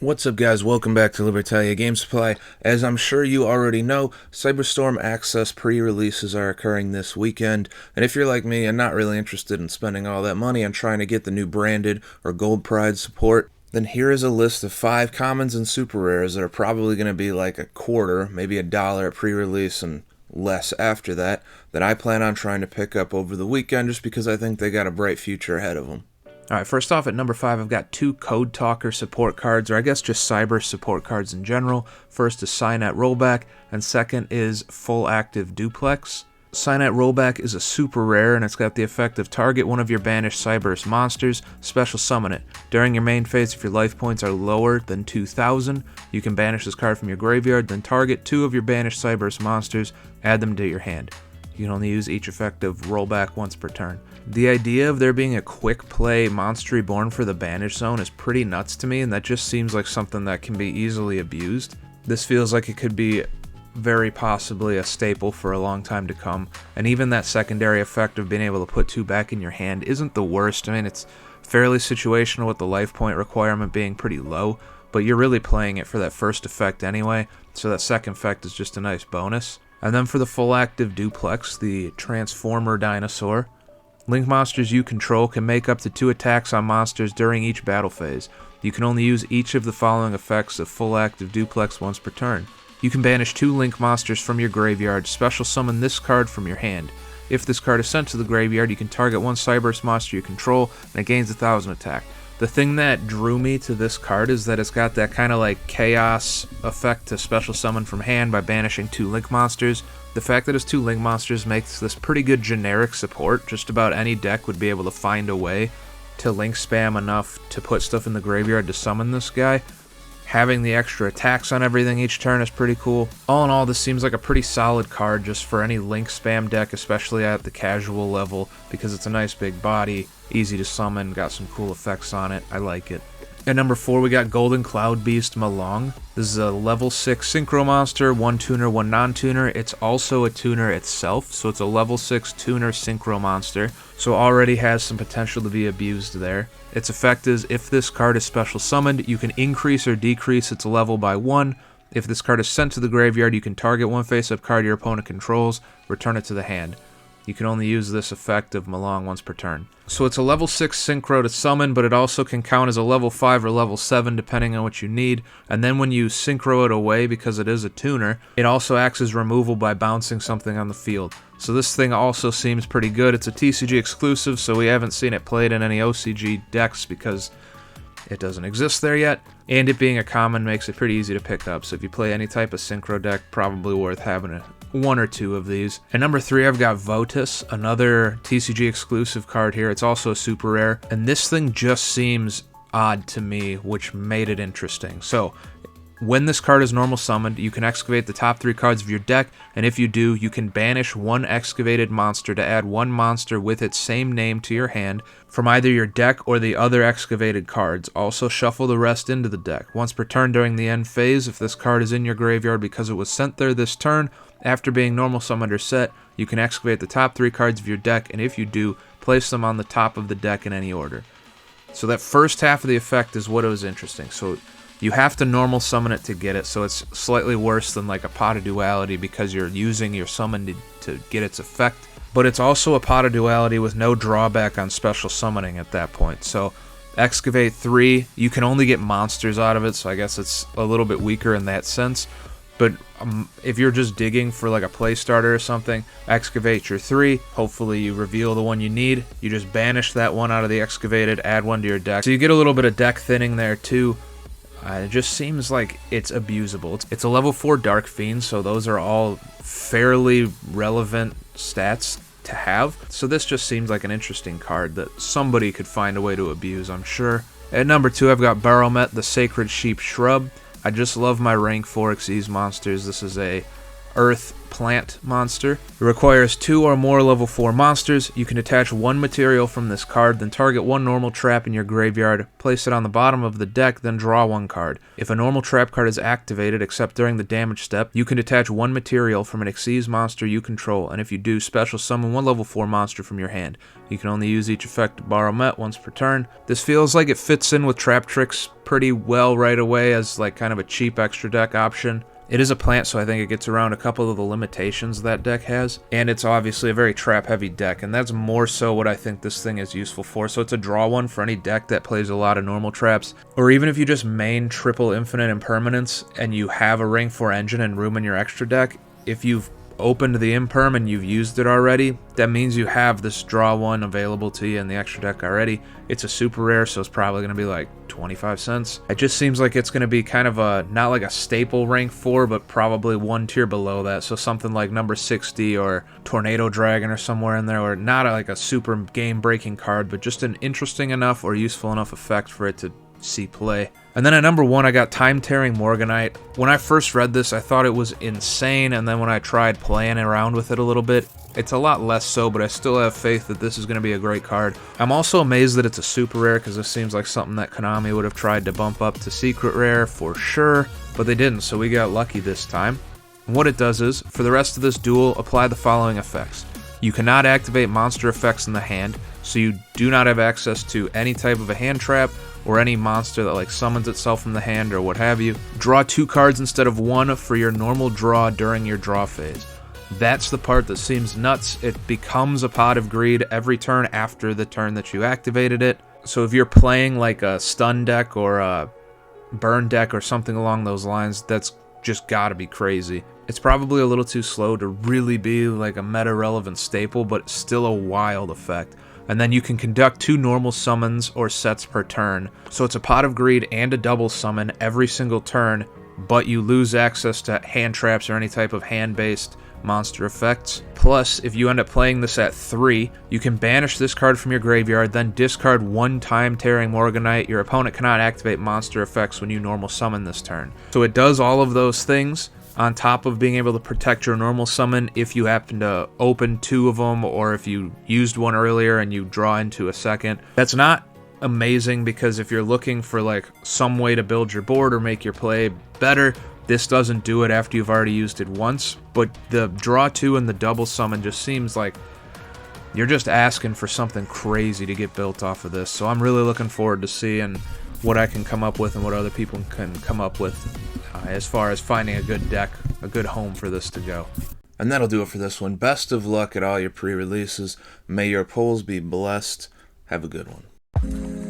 What's up guys, welcome back to Libertalia Game Supply. As I'm sure you already know, Cyberstorm Access pre-releases are occurring this weekend, and if you're like me and not really interested in spending all that money on trying to get the new branded or gold pride support, then here is a list of 5 commons and super rares that are probably going to be like a quarter, maybe $1 at pre-release and less after that I plan on trying to pick up over the weekend just because I think they got a bright future ahead of them. Alright, first off at number 5, I've got 2 Code Talker support cards, or I guess just cyber support cards in general. First is Cynet Rollback, and second is Full Active Duplex. Cynet Rollback is a super rare, and it's got the effect of target one of your banished Cyberse monsters, special summon it. During your main phase, if your life points are lower than 2,000, you can banish this card from your graveyard, then target 2 of your banished Cyberse monsters, add them to your hand. You can only use each effective rollback once per turn. The idea of there being a quick play Monster Reborn for the Banish Zone is pretty nuts to me, and that just seems like something that can be easily abused. This feels like it could be very possibly a staple for a long time to come, and even that secondary effect of being able to put 2 back in your hand isn't the worst. I mean, it's fairly situational with the life point requirement being pretty low, but you're really playing it for that first effect anyway, so that second effect is just a nice bonus. And then for the Full Active Duplex, the Transformer Dinosaur. Link monsters you control can make up to 2 attacks on monsters during each battle phase. You can only use each of the following effects of Full Active Duplex once per turn. You can banish 2 Link monsters from your graveyard, special summon this card from your hand. If this card is sent to the graveyard, you can target 1 Cyberse monster you control, and it gains 1,000 attack. The thing that drew me to this card is that it's got that kind of like chaos effect to special summon from hand by banishing 2 Link monsters. The fact that it's 2 Link monsters makes this pretty good generic support. Just about any deck would be able to find a way to Link spam enough to put stuff in the graveyard to summon this guy. Having the extra attacks on everything each turn is pretty cool. All in all, this seems like a pretty solid card just for any Link spam deck, especially at the casual level, because it's a nice big body, easy to summon, got some cool effects on it. I like it. At number 4, we got Golden Cloud Beast Malong. This is a level 6 synchro monster, 1 tuner, 1 non-tuner. It's also a tuner itself, so it's a level 6 tuner synchro monster, so already has some potential to be abused there. Its effect is, if this card is special summoned, you can increase or decrease its level by 1. If this card is sent to the graveyard, you can target 1 face-up card your opponent controls, return it to the hand. You can only use this effect of Malong once per turn. So it's a level 6 synchro to summon, but it also can count as a level 5 or level 7 depending on what you need. And then when you synchro it away, because it is a tuner, it also acts as removal by bouncing something on the field. So this thing also seems pretty good. It's a TCG exclusive, so we haven't seen it played in any OCG decks because it doesn't exist there yet. And it being a common makes it pretty easy to pick up. So if you play any type of synchro deck, probably worth having 1 or 2 of these. At number 3, I've got Votus, another TCG exclusive card here. It's also a super rare, and this thing just seems odd to me, which made it interesting. So when this card is normal summoned, you can excavate the top 3 cards of your deck, and if you do, you can banish 1 excavated monster to add 1 monster with its same name to your hand from either your deck or the other excavated cards. Also shuffle the rest into the deck. Once per turn during the end phase, if this card is in your graveyard because it was sent there this turn, after being normal summoned or set, you can excavate the top 3 cards of your deck, and if you do, place them on the top of the deck in any order. So that first half of the effect is what was interesting. So you have to normal summon it to get it, so it's slightly worse than like a Pot of Duality because you're using your summon to get its effect. But it's also a Pot of Duality with no drawback on special summoning at that point. So excavate 3, you can only get monsters out of it, so I guess it's a little bit weaker in that sense. But if you're just digging for like a play starter or something, excavate your 3, hopefully you reveal the one you need, you just banish that one out of the excavated, add 1 to your deck. So you get a little bit of deck thinning there too. It just seems like it's abusable. It's a level 4 Dark Fiend, so those are all fairly relevant stats to have. So this just seems like an interesting card that somebody could find a way to abuse, I'm sure. At number 2, I've got Baromet, the Sacred Sheep Shrub. I just love my rank 4 Xyz monsters. This is a Earth Plant monster. It requires 2 or more level 4 monsters. You can attach 1 material from this card, then target 1 normal trap in your graveyard, place it on the bottom of the deck, then draw 1 card. If a normal trap card is activated, except during the damage step, you can attach 1 material from an Xyz monster you control, and if you do, special summon 1 level 4 monster from your hand. You can only use each effect to borrow Met once per turn. This feels like it fits in with Trap Tricks pretty well right away as like kind of a cheap extra deck option. It is a plant, so I think it gets around a couple of the limitations that deck has, and it's obviously a very trap-heavy deck, and that's more so what I think this thing is useful for. So it's a draw one for any deck that plays a lot of normal traps, or even if you just main triple infinite impermanence and you have a Ring 4 engine and room in your extra deck, if you've opened the imperm and you've used it already, that means you have this draw one available to you in the extra deck already. It's a super rare, so it's probably going to be like 25 cents. It just seems like it's going to be kind of a, not like a staple rank 4, but probably 1 tier below that, so something like number 60 or Tornado Dragon or somewhere in there, or not like a super game-breaking card, but just an interesting enough or useful enough effect for it to see play. And then at number 1, I got Time Tearing Morganite. When I first read this, I thought it was insane, and then when I tried playing around with it a little bit, it's a lot less so, but I still have faith that this is going to be a great card. I'm also amazed that it's a super rare, because this seems like something that Konami would have tried to bump up to secret rare for sure, but they didn't, so we got lucky this time. And what it does is, for the rest of this duel, apply the following effects. You cannot activate monster effects in the hand, so you do not have access to any type of a hand trap or any monster that like summons itself from the hand or what have you. Draw 2 cards instead of 1 for your normal draw during your draw phase. That's the part that seems nuts. It becomes a Pot of Greed every turn after the turn that you activated it. So if you're playing like a stun deck or a burn deck or something along those lines, that's just gotta be crazy. It's probably a little too slow to really be like a meta-relevant staple, but still a wild effect. And then you can conduct 2 normal summons or sets per turn. So it's a Pot of Greed and a double summon every single turn, but you lose access to hand traps or any type of hand-based monster effects. Plus, if you end up playing this at 3, you can banish this card from your graveyard, then discard 1 Time Tearing Morganite. Your opponent cannot activate monster effects when you normal summon this turn. So it does all of those things, on top of being able to protect your normal summon if you happen to open 2 of them, or if you used one earlier and you draw into a second. That's not amazing, because if you're looking for like some way to build your board or make your play better, this doesn't do it after you've already used it once. But the draw 2 and the double summon just seems like you're just asking for something crazy to get built off of this. So I'm really looking forward to seeing what I can come up with and what other people can come up with as far as finding a good deck, a good home for this to go. And that'll do it for this one. Best of luck at all your pre-releases. May your polls be blessed. Have a good one.